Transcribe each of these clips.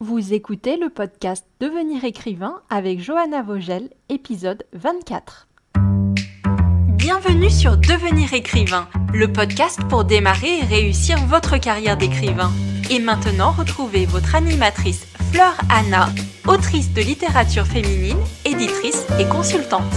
Vous écoutez le podcast Devenir écrivain avec Johanna Vogel, épisode 24. Bienvenue sur Devenir écrivain, le podcast pour démarrer et réussir votre carrière d'écrivain. Et maintenant, retrouvez votre animatrice Fleur Anna, autrice de littérature féminine, éditrice et consultante.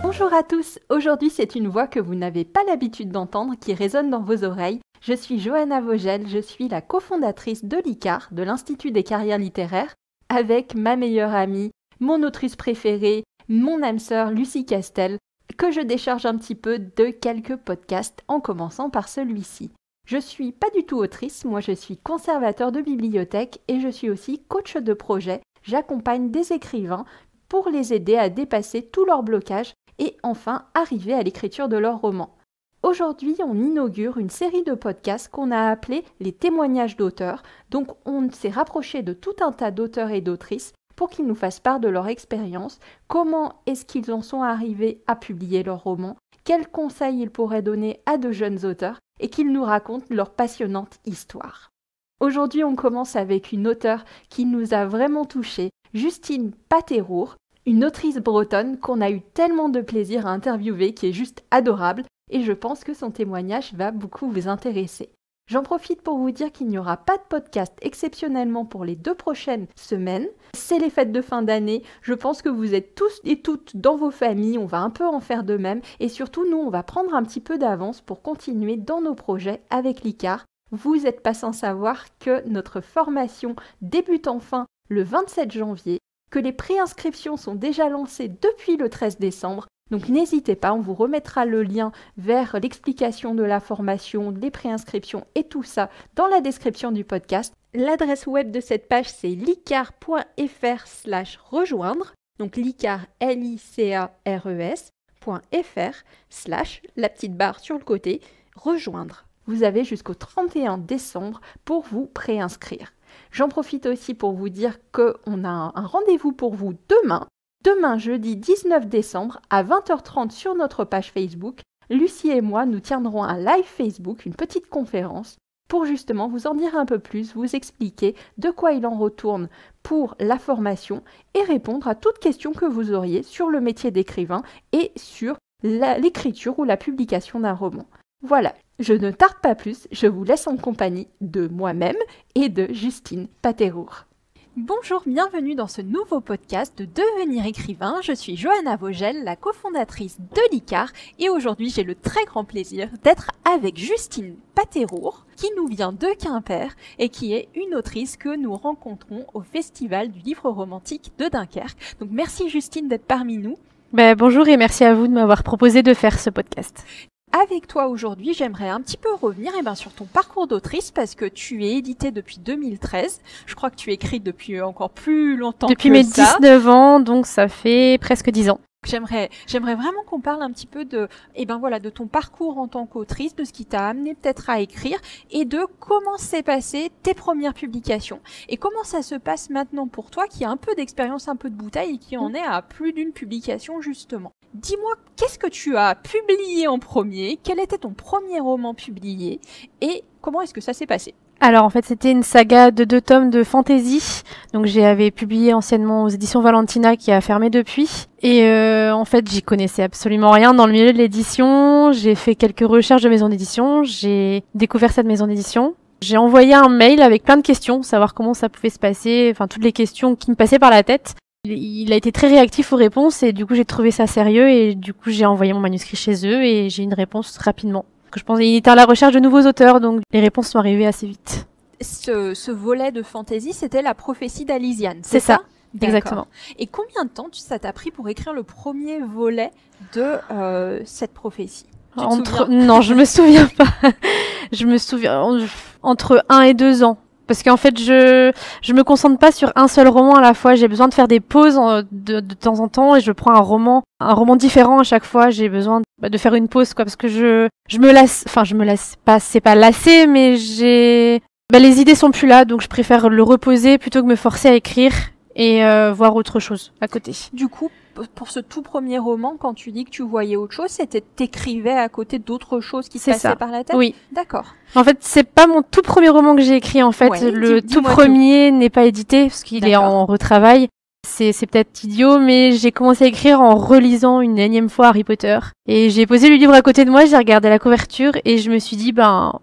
Bonjour à tous, aujourd'hui c'est une voix que vous n'avez pas l'habitude d'entendre qui résonne dans vos oreilles. Je suis Johanna Vogel, je suis la cofondatrice de l'ICAR, de l'Institut des carrières littéraires, avec ma meilleure amie, mon autrice préférée, mon âme sœur Lucie Castel, que je décharge un petit peu de quelques podcasts en commençant par celui-ci. Je suis pas du tout autrice, moi je suis conservateur de bibliothèque et je suis aussi coach de projet. J'accompagne des écrivains pour les aider à dépasser tous leurs blocages et enfin arriver à l'écriture de leurs romans. Aujourd'hui, on inaugure une série de podcasts qu'on a appelés les témoignages d'auteurs. Donc, on s'est rapproché de tout un tas d'auteurs et d'autrices pour qu'ils nous fassent part de leur expérience, comment est-ce qu'ils en sont arrivés à publier leurs romans, quels conseils ils pourraient donner à de jeunes auteurs et qu'ils nous racontent leur passionnante histoire. Aujourd'hui, on commence avec une auteure qui nous a vraiment touchés, Justine Pathérour, une autrice bretonne qu'on a eu tellement de plaisir à interviewer, qui est juste adorable, et je pense que son témoignage va beaucoup vous intéresser. J'en profite pour vous dire qu'il n'y aura pas de podcast exceptionnellement pour les 2 prochaines semaines. C'est les fêtes de fin d'année, je pense que vous êtes tous et toutes dans vos familles, on va un peu en faire de même, et surtout nous on va prendre un petit peu d'avance pour continuer dans nos projets avec l'ICAR. Vous n'êtes pas sans savoir que notre formation débute enfin le 27 janvier, que les préinscriptions sont déjà lancées depuis le 13 décembre. Donc n'hésitez pas, on vous remettra le lien vers l'explication de la formation, les préinscriptions et tout ça dans la description du podcast. L'adresse web de cette page c'est licar.fr/rejoindre, donc licar licares.fr/ la petite barre sur le côté, rejoindre. Vous avez jusqu'au 31 décembre pour vous préinscrire. J'en profite aussi pour vous dire qu'on a un rendez-vous pour vous demain. Demain, jeudi 19 décembre, à 20h30 sur notre page Facebook, Lucie et moi, nous tiendrons un live Facebook, une petite conférence, pour justement vous en dire un peu plus, vous expliquer de quoi il en retourne pour la formation et répondre à toutes questions que vous auriez sur le métier d'écrivain et sur l'écriture ou la publication d'un roman. Voilà, je ne tarde pas plus, je vous laisse en compagnie de moi-même et de Justine Pathérour. Bonjour, bienvenue dans ce nouveau podcast de Devenir écrivain. Je suis Johanna Vogel, la cofondatrice de l'ICAR et aujourd'hui j'ai le très grand plaisir d'être avec Justine Pathérour qui nous vient de Quimper et qui est une autrice que nous rencontrons au Festival du livre romantique de Dunkerque. Donc merci Justine d'être parmi nous. Bonjour et merci à vous de m'avoir proposé de faire ce podcast. Avec toi aujourd'hui, j'aimerais un petit peu revenir sur ton parcours d'autrice parce que tu es éditée depuis 2013. Je crois que tu écris depuis encore plus longtemps que ça. Depuis mes 19 ans, donc ça fait presque 10 ans. J'aimerais vraiment qu'on parle un petit peu de ton parcours en tant qu'autrice, de ce qui t'a amené peut-être à écrire et de comment s'est passé tes premières publications et comment ça se passe maintenant pour toi qui a un peu d'expérience, un peu de bouteille et qui en est à plus d'une publication justement. Dis-moi, qu'est-ce que tu as publié en premier? Quel était ton premier roman publié? Et comment est-ce que ça s'est passé? Alors en fait c'était une saga de 2 tomes de fantasy, donc j'avais publié anciennement aux éditions Valentina qui a fermé depuis et en fait j'y connaissais absolument rien dans le milieu de l'édition, j'ai fait quelques recherches de maisons d'édition, j'ai découvert cette maison d'édition, j'ai envoyé un mail avec plein de questions, savoir comment ça pouvait se passer, enfin toutes les questions qui me passaient par la tête. Il a été très réactif aux réponses et du coup j'ai trouvé ça sérieux et du coup j'ai envoyé mon manuscrit chez eux et j'ai une réponse rapidement. Je pense qu'il était à la recherche de nouveaux auteurs, donc les réponses sont arrivées assez vite. Ce volet de fantasy, c'était la prophétie d'Alysiane, c'est ça? Exactement. Et combien de temps ça t'a pris pour écrire le premier volet de cette prophétie? Non, je me souviens pas. Je me souviens entre 1 et 2 ans. Parce qu'en fait, je me concentre pas sur un seul roman à la fois. J'ai besoin de faire des pauses de temps en temps et je prends un roman différent à chaque fois. J'ai besoin de faire une pause, quoi, parce que je me lasse. Enfin, je me lasse pas. C'est pas lasser, mais les idées sont plus là, donc je préfère le reposer plutôt que me forcer à écrire et voir autre chose à côté. Du coup, pour ce tout premier roman, quand tu dis que tu voyais autre chose, c'était t'écrivais à côté d'autres choses qui te passaient par la tête? Oui. D'accord. En fait, c'est pas mon tout premier roman que j'ai écrit. En fait, le tout premier n'est pas édité parce qu'il est en retravail. C'est peut-être idiot, mais j'ai commencé à écrire en relisant une énième fois Harry Potter. Et j'ai posé le livre à côté de moi, j'ai regardé la couverture et je me suis dit,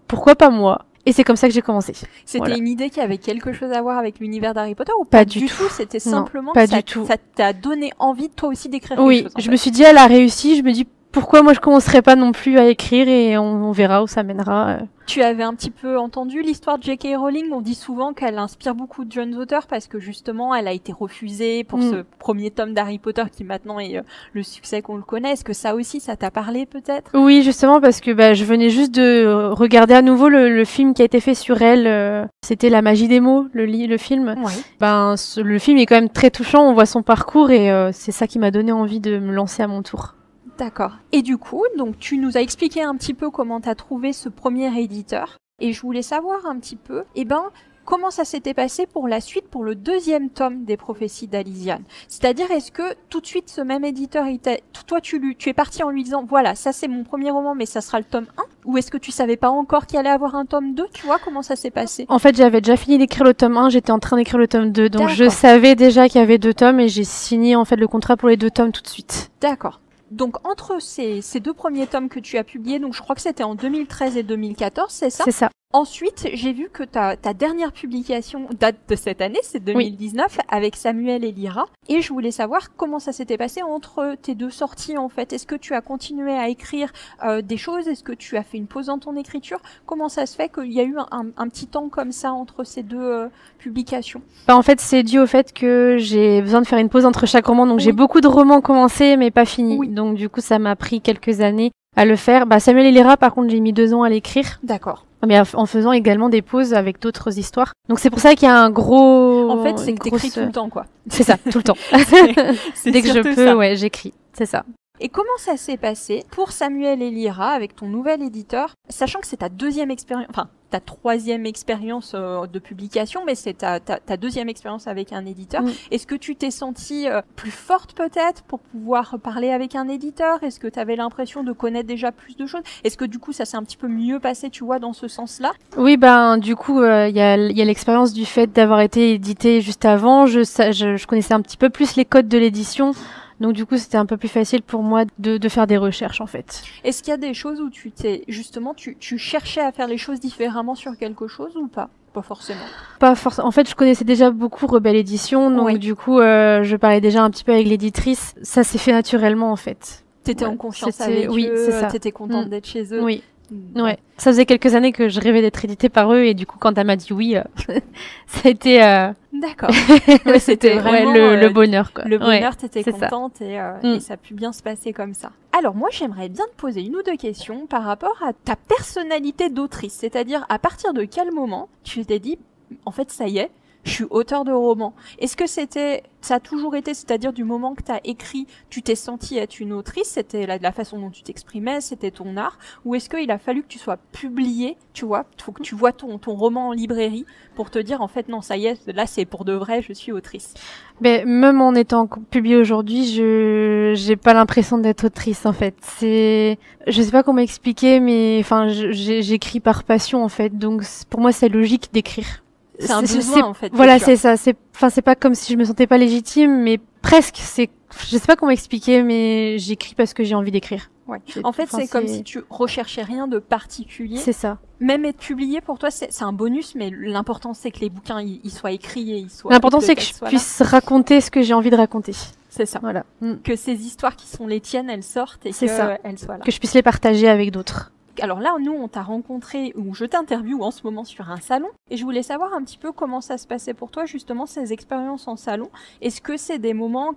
pourquoi pas moi? Et c'est comme ça que j'ai commencé. C'était une idée qui avait quelque chose à voir avec l'univers d'Harry Potter ou pas du tout? C'était simplement ça t'a donné envie toi aussi d'écrire quelque chose. Oui, je me suis dit, elle a réussi, je me dis, pourquoi moi je commencerais pas non plus à écrire et on verra où ça mènera. Tu avais un petit peu entendu l'histoire de J.K. Rowling. On dit souvent qu'elle inspire beaucoup de jeunes auteurs parce que justement elle a été refusée pour ce premier tome d'Harry Potter qui maintenant est le succès qu'on le connaît. Est-ce que ça aussi ça t'a parlé peut-être? Oui, justement parce que je venais juste de regarder à nouveau le film qui a été fait sur elle. C'était La magie des mots, le film. Le film est quand même très touchant. On voit son parcours et c'est ça qui m'a donné envie de me lancer à mon tour. D'accord. Et du coup, donc tu nous as expliqué un petit peu comment tu as trouvé ce premier éditeur. Et je voulais savoir un petit peu, comment ça s'était passé pour la suite, pour le deuxième tome des Prophéties d'Alysiane. C'est-à-dire, est-ce que tout de suite, ce même éditeur, toi, tu es parti en lui disant, voilà, ça c'est mon premier roman, mais ça sera le tome 1? Ou est-ce que tu savais pas encore qu'il allait avoir un tome 2? Tu vois, comment ça s'est passé? En fait, j'avais déjà fini d'écrire le tome 1, j'étais en train d'écrire le tome 2. Donc je savais déjà qu'il y avait 2 tomes et j'ai signé en fait le contrat pour les 2 tomes tout de suite. D'accord. Donc entre ces 2 premiers tomes que tu as publiés, donc je crois que c'était en 2013 et 2014, c'est ça? C'est ça. Ensuite, j'ai vu que ta dernière publication date de cette année, c'est 2019, avec Samuel et Lyra. Et je voulais savoir comment ça s'était passé entre tes 2 sorties, en fait. Est-ce que tu as continué à écrire des choses? Est-ce que tu as fait une pause dans ton écriture? Comment ça se fait qu'il y a eu un petit temps comme ça entre ces 2 publications? En fait, c'est dû au fait que j'ai besoin de faire une pause entre chaque roman. Donc j'ai beaucoup de romans commencés, mais pas finis. Donc du coup, ça m'a pris quelques années à le faire. Samuel et Lyra, par contre, j'ai mis 2 ans à l'écrire. D'accord. Mais en faisant également des pauses avec d'autres histoires. Donc c'est pour ça qu'il y a un gros... En fait, c'est que t'écris tout le temps, quoi. C'est ça, tout le temps. Dès que je peux, j'écris. C'est ça. Et comment ça s'est passé pour Samuel et Lyra avec ton nouvel éditeur, sachant que c'est ta deuxième expérience, enfin ta troisième expérience de publication, mais c'est ta deuxième expérience avec un éditeur. Est-ce que tu t'es sentie plus forte peut-être pour pouvoir parler avec un éditeur? Est-ce que tu avais l'impression de connaître déjà plus de choses? Est-ce que du coup ça s'est un petit peu mieux passé, tu vois, dans ce sens-là? Oui, du coup il y a l'expérience du fait d'avoir été édité juste avant. Je connaissais un petit peu plus les codes de l'édition. Donc du coup, c'était un peu plus facile pour moi de faire des recherches en fait. Est-ce qu'il y a des choses où tu cherchais à faire les choses différemment sur quelque chose ou pas? Pas forcément. Pas forcément. En fait, je connaissais déjà beaucoup Rebelle Édition, donc du coup, je parlais déjà un petit peu avec l'éditrice. Ça s'est fait naturellement en fait. T'étais en confiance avec eux, t'étais contente d'être chez eux. Oui. Ouais. Ça faisait quelques années que je rêvais d'être éditée par eux et du coup quand elle m'a dit oui, ça a été d'accord. C'était vraiment le bonheur quoi. Le bonheur, t'étais contente et ça a pu bien se passer comme ça. Alors moi, j'aimerais bien te poser une ou 2 questions par rapport à ta personnalité d'autrice, c'est-à-dire à partir de quel moment tu t'es dit en fait ça y est, je suis auteur de roman. Est-ce que ça a toujours été, c'est-à-dire du moment que tu as écrit, tu t'es sentie être une autrice, c'était la façon dont tu t'exprimais, c'était ton art, ou est-ce qu'il a fallu que tu sois publié, tu vois, faut que tu vois ton roman en librairie pour te dire en fait non, ça y est, là c'est pour de vrai, je suis autrice? Même en étant publiée aujourd'hui, j'ai pas l'impression d'être autrice en fait. Je sais pas comment expliquer, mais enfin j'écris par passion en fait, donc pour moi c'est logique d'écrire. C'est un besoin en fait. Voilà, c'est ça. C'est pas comme si je me sentais pas légitime, mais presque. Je sais pas comment expliquer, mais j'écris parce que j'ai envie d'écrire. Ouais. En fait, c'est comme si tu recherchais rien de particulier. C'est ça. Même être publié pour toi, c'est un bonus, mais l'important c'est que les bouquins ils soient écrits et ils soient. L'important c'est que je puisse raconter ce que j'ai envie de raconter. C'est ça. Voilà. Que ces histoires qui sont les tiennes, elles sortent et qu'elles soient là. Que je puisse les partager avec d'autres. Alors là, nous, on t'a rencontré, ou je t'interviewe en ce moment sur un salon, et je voulais savoir un petit peu comment ça se passait pour toi, justement, ces expériences en salon. Est-ce que c'est des moments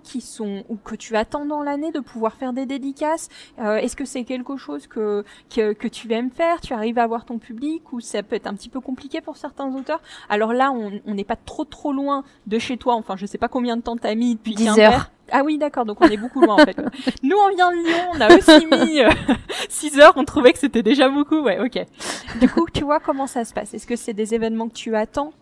ou que tu attends dans l'année de pouvoir faire des dédicaces? Est-ce que c'est quelque chose que tu aimes faire? Tu arrives à avoir ton public, ou ça peut être un petit peu compliqué pour certains auteurs? Alors là, on n'est pas trop loin de chez toi, enfin, je sais pas combien de temps t'as mis depuis 10 heures. Ah oui, d'accord, donc on est beaucoup loin en fait. Nous, on vient de Lyon, on a aussi mis 6 heures, on trouvait que c'était déjà beaucoup. Ouais, ok. Du coup, tu vois comment ça se passe? Est-ce que c'est des événements que tu attends?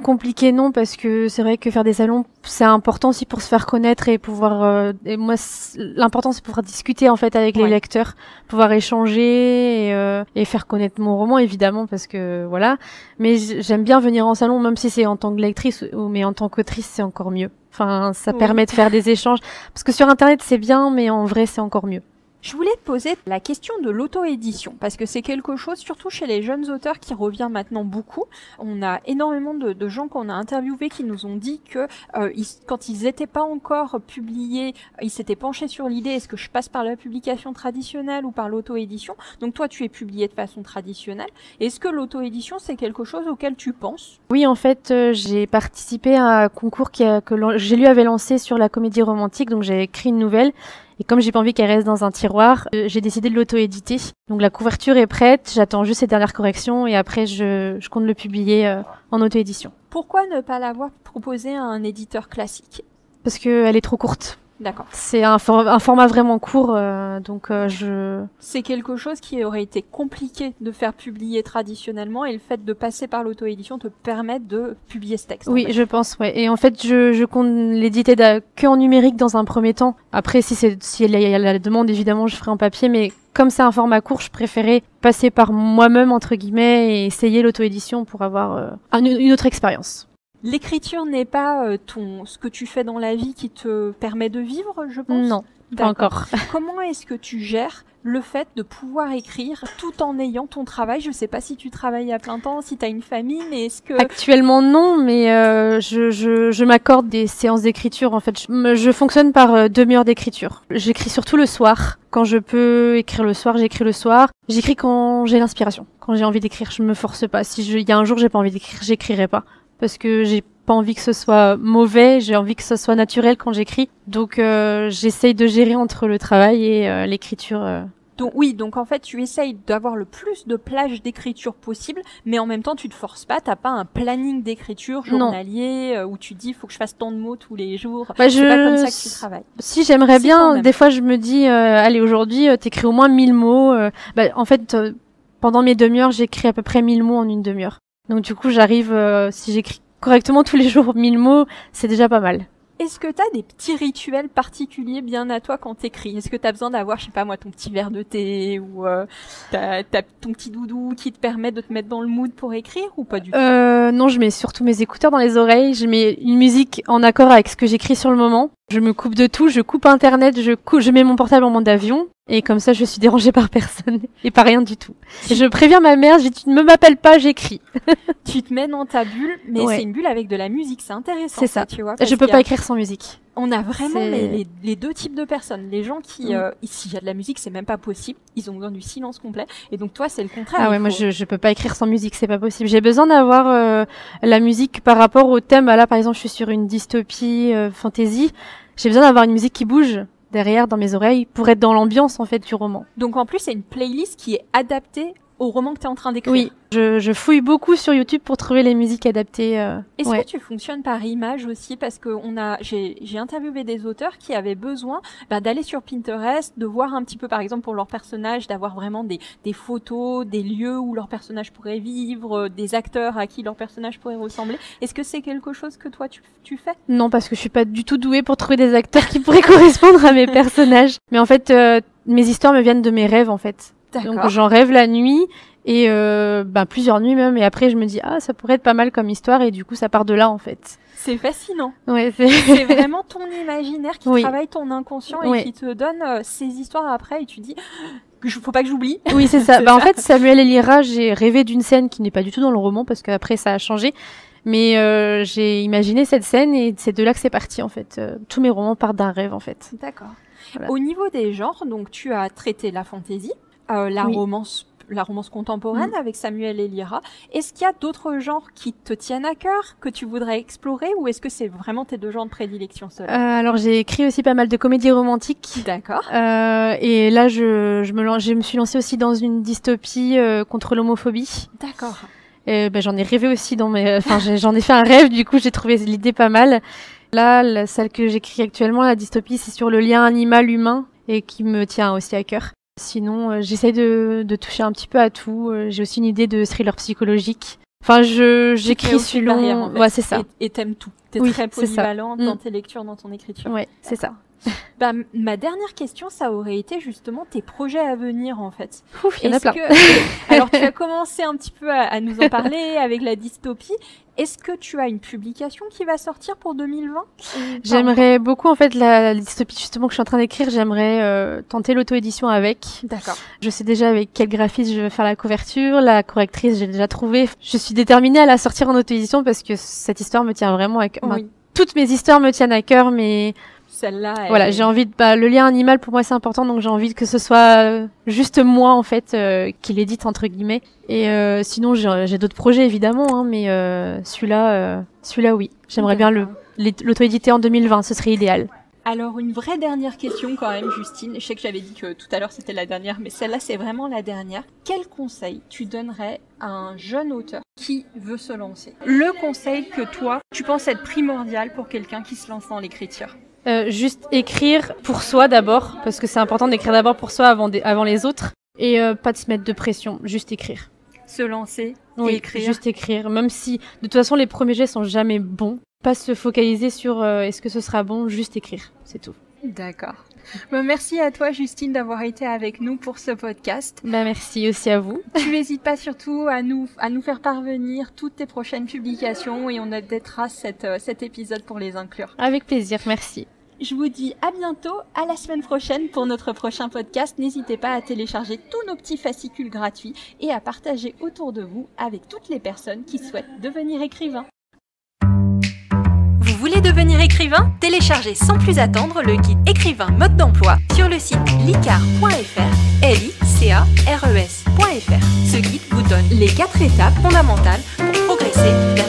Compliqué non, parce que c'est vrai que faire des salons, c'est important aussi pour se faire connaître et pouvoir... et moi, l'important, c'est pouvoir discuter en fait avec les lecteurs, pouvoir échanger et faire connaître mon roman, évidemment, parce que voilà. Mais j'aime bien venir en salon, même si c'est en tant que lectrice, mais en tant qu'autrice, c'est encore mieux. Enfin, ça permet de faire des échanges. Parce que sur Internet, c'est bien, mais en vrai, c'est encore mieux. Je voulais te poser la question de l'auto-édition, parce que c'est quelque chose, surtout chez les jeunes auteurs, qui revient maintenant beaucoup. On a énormément de gens qu'on a interviewés qui nous ont dit que quand ils n'étaient pas encore publiés, ils s'étaient penchés sur l'idée, est-ce que je passe par la publication traditionnelle ou par l'auto-édition? Donc toi, tu es publié de façon traditionnelle. Est-ce que l'auto-édition, c'est quelque chose auquel tu penses? Oui, en fait, j'ai participé à un concours que j'ai lu avait lancé sur la comédie romantique, donc j'ai écrit une nouvelle. Et comme j'ai pas envie qu'elle reste dans un tiroir, j'ai décidé de l'auto-éditer. Donc la couverture est prête, j'attends juste ces dernières corrections et après je compte le publier en auto-édition. Pourquoi ne pas l'avoir proposé à un éditeur classique? Parce qu'elle est trop courte. D'accord. C'est un format vraiment court, C'est quelque chose qui aurait été compliqué de faire publier traditionnellement et le fait de passer par l'auto-édition te permet de publier ce texte. Oui, je pense, ouais. Et en fait, je compte l'éditer que en numérique dans un premier temps. Après, si il y a la demande, évidemment, je ferai en papier, mais comme c'est un format court, je préférais passer par moi-même, entre guillemets, et essayer l'auto-édition pour avoir une autre expérience. L'écriture n'est pas ce que tu fais dans la vie qui te permet de vivre, je pense? Non, pas encore. Comment est-ce que tu gères le fait de pouvoir écrire tout en ayant ton travail? Je sais pas si tu travailles à plein temps, si tu as une famille, mais est-ce que... Actuellement, non, mais je m'accorde des séances d'écriture. En fait, je fonctionne par demi-heure d'écriture. J'écris surtout le soir. Quand je peux écrire le soir, j'écris le soir. J'écris quand j'ai l'inspiration. Quand j'ai envie d'écrire, je me force pas. Si il y a un jour j'ai pas envie d'écrire, j'écrirai pas. Parce que j'ai pas envie que ce soit mauvais, j'ai envie que ce soit naturel quand j'écris. Donc j'essaye de gérer entre le travail et l'écriture. Donc en fait tu essayes d'avoir le plus de plages d'écriture possible, mais en même temps tu te forces pas, t'as pas un planning d'écriture journalier où tu dis faut que je fasse tant de mots tous les jours. C'est pas comme ça que tu travailles. Si j'aimerais bien, des fois je me dis allez aujourd'hui t'écris au moins 1000 mots. En fait pendant mes demi-heures j'écris à peu près 1000 mots en une demi-heure. Donc du coup j'arrive, si j'écris correctement tous les jours 1000 mots, c'est déjà pas mal. Est-ce que t'as des petits rituels particuliers bien à toi quand t'écris? Est-ce que t'as besoin d'avoir, je sais pas moi, ton petit verre de thé ou t'as ton petit doudou qui te permet de te mettre dans le mood pour écrire ou pas du tout? Non, je mets surtout mes écouteurs dans les oreilles, je mets une musique en accord avec ce que j'écris sur le moment. Je me coupe de tout, je coupe Internet, je mets mon portable en mode avion. Et comme ça, je suis dérangée par personne et par rien du tout. Et je préviens ma mère, je dis, tu ne m'appelles pas, j'écris. Tu te mets dans ta bulle, mais c'est une bulle avec de la musique, c'est intéressant. C'est ça, tu vois. Je peux pas écrire sans musique. On a vraiment les deux types de personnes. Les gens qui, s'il y a de la musique, c'est même pas possible. Ils ont besoin du silence complet. Et donc toi, c'est le contraire. Ah ouais, moi je peux pas écrire sans musique, c'est pas possible. J'ai besoin d'avoir la musique par rapport au thème. Là, par exemple, je suis sur une dystopie fantasy. J'ai besoin d'avoir une musique qui bouge derrière dans mes oreilles pour être dans l'ambiance en fait du roman. Donc en plus c'est une playlist qui est adaptée au roman que tu es en train d'écrire. Oui, je fouille beaucoup sur YouTube pour trouver les musiques adaptées. Est-ce que tu fonctionnes par image aussi? Parce que j'ai interviewé des auteurs qui avaient besoin d'aller sur Pinterest, de voir un petit peu par exemple pour leur personnage, d'avoir vraiment des photos, des lieux où leur personnage pourrait vivre, des acteurs à qui leur personnage pourrait ressembler. Est-ce que c'est quelque chose que toi tu fais? Non, parce que je suis pas du tout douée pour trouver des acteurs qui pourraient correspondre à mes personnages. Mais en fait, mes histoires me viennent de mes rêves en fait. Donc j'en rêve la nuit et plusieurs nuits même, et après je me dis ça pourrait être pas mal comme histoire, et du coup ça part de là en fait. C'est fascinant. Ouais, c'est vraiment ton imaginaire qui travaille ton inconscient et qui te donne ces histoires après, et tu dis faut pas que j'oublie. Oui, c'est ça. En fait, Samuel et Lyra, j'ai rêvé d'une scène qui n'est pas du tout dans le roman parce qu'après ça a changé. Mais j'ai imaginé cette scène et c'est de là que c'est parti en fait. Tous mes romans partent d'un rêve en fait. D'accord. Voilà. Au niveau des genres, donc tu as traité la fantasy, la romance contemporaine avec Samuel et Lyra. Est-ce qu'il y a d'autres genres qui te tiennent à cœur, que tu voudrais explorer, ou est-ce que c'est vraiment tes deux genres de prédilection seuls? Alors j'ai écrit aussi pas mal de comédies romantiques. D'accord. Et là je me suis lancée aussi dans une dystopie contre l'homophobie. D'accord. J'en ai rêvé aussi j'en ai fait un rêve, du coup j'ai trouvé l'idée pas mal. Là, celle que j'écris actuellement, la dystopie, c'est sur le lien animal-humain et qui me tient aussi à cœur. Sinon, j'essaye de toucher un petit peu à tout. J'ai aussi une idée de thriller psychologique. Enfin, j'écris selon... En fait. Ouais, c'est ça. Et t'aimes tout. T'es Oui, très c'est ça. polyvalente dans tes lectures, dans ton écriture. Ouais, c'est ça. Bah, ma dernière question, ça aurait été justement tes projets à venir, en fait. Ouf, il y en a plein. Alors, tu as commencé un petit peu à nous en parler avec la dystopie. Est-ce que tu as une publication qui va sortir pour 2020 ? J'aimerais beaucoup, en fait, la dystopie justement que je suis en train d'écrire, j'aimerais tenter l'auto-édition avec. D'accord. Je sais déjà avec quel graphiste je vais faire la couverture, la correctrice, j'ai déjà trouvé. Je suis déterminée à la sortir en auto-édition parce que cette histoire me tient vraiment à cœur. Oui. Toutes mes histoires me tiennent à cœur, mais... Celle-là, Voilà, j'ai envie de... le lien animal, pour moi, c'est important, donc j'ai envie que ce soit juste moi, en fait, qui l'édite, entre guillemets. Et sinon, j'ai d'autres projets, évidemment, hein, mais celui-là, oui. J'aimerais bien l'auto-éditer en 2020, ce serait idéal. Alors, une vraie dernière question quand même, Justine. Je sais que j'avais dit que tout à l'heure, c'était la dernière, mais celle-là, c'est vraiment la dernière. Quel conseil tu donnerais à un jeune auteur qui veut se lancer ? Le conseil que toi, tu penses être primordial pour quelqu'un qui se lance dans l'écriture ? Juste écrire pour soi d'abord, parce que c'est important d'écrire d'abord pour soi avant les autres, et pas de se mettre de pression, juste écrire. Se lancer et écrire. Juste écrire, même si de toute façon les premiers jets sont jamais bons, pas se focaliser sur est-ce que ce sera bon, juste écrire, c'est tout. D'accord. Bon, merci à toi Justine d'avoir été avec nous pour ce podcast. Merci aussi à vous. Tu n'hésites pas surtout à nous faire parvenir toutes tes prochaines publications et on updatera cet épisode pour les inclure. Avec plaisir, merci. Je vous dis à bientôt, à la semaine prochaine pour notre prochain podcast. N'hésitez pas à télécharger tous nos petits fascicules gratuits et à partager autour de vous avec toutes les personnes qui souhaitent devenir écrivains. Vous voulez devenir écrivain ? Téléchargez sans plus attendre le guide écrivain mode d'emploi sur le site licares.fr, licares.fr. Ce guide vous donne les 4 étapes fondamentales pour progresser vers